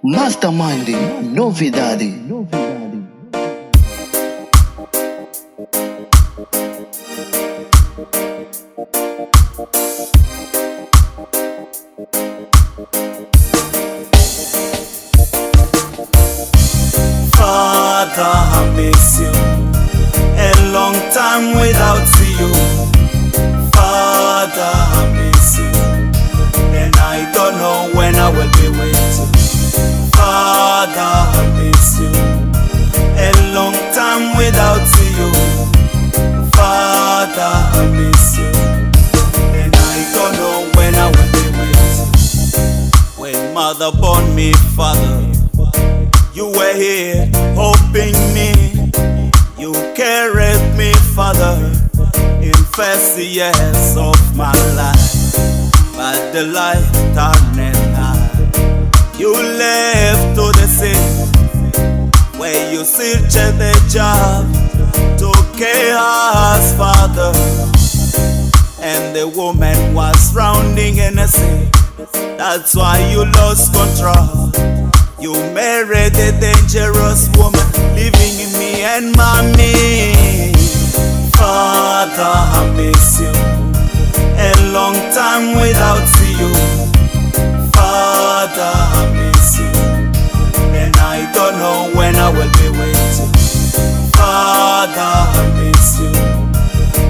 Masterminding, novidade. Father, I miss you. A long time without you. Father, I miss you. And I don't know when I will be with you. Father, I miss you. A long time without you. Father, I miss you. And I don't know when I will be with you. When mother born me, Father, you were here hoping me. You carried me, Father, in first years of my life. But the life turned high. You left to the city, where you searched the job to chaos, Father. And the woman was rounding in the sea. That's why you lost control. You married a dangerous woman, leaving me and mommy. Father, I miss you. A long time without you. Father, I miss you. And I don't know when I will be with you. Father, I miss you.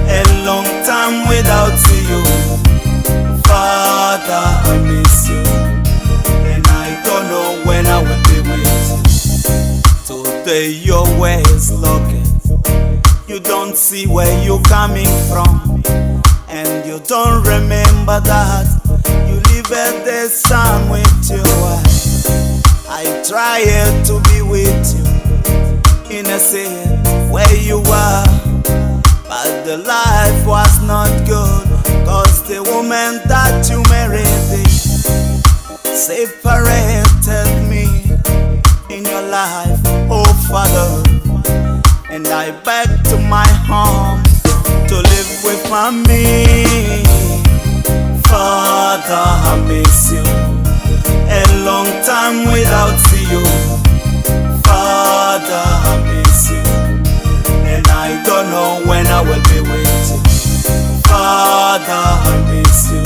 A long time without you. Father, I miss you. And I don't know when I will be with you. Today your way is looking. You don't see where you're coming from, and you don't remember that you live at the sun with your wife. I tried to be with you in a city where you are, but the life was not good, cause the woman that you married separated me in your life, oh Father. And I back to my home to live with mommy. Father, I miss you. A long time without you. Father, I miss you. And I don't know when I will be with you. Father, I miss you.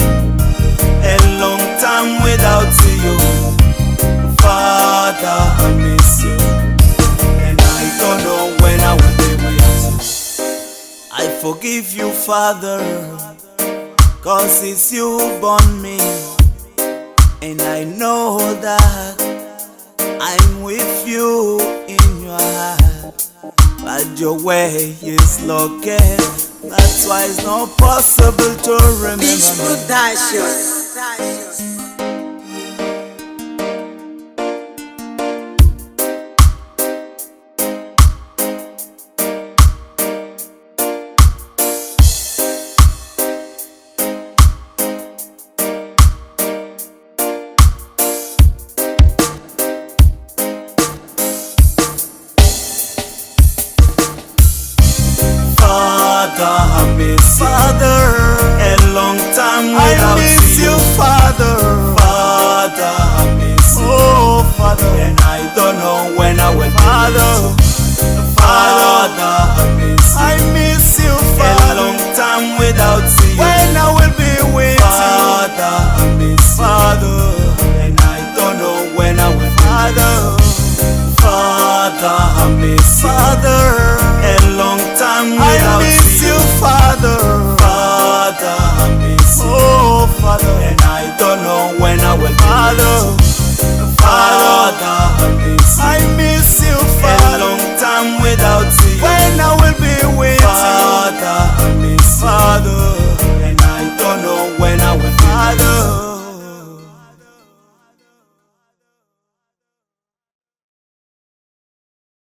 A long time without you. Father, I miss you. And I don't know when I will be with you. I forgive you, Father, cause it's you who born me. And I know that I'm with you in your heart, but your way is located. That's why it's not possible to remember me.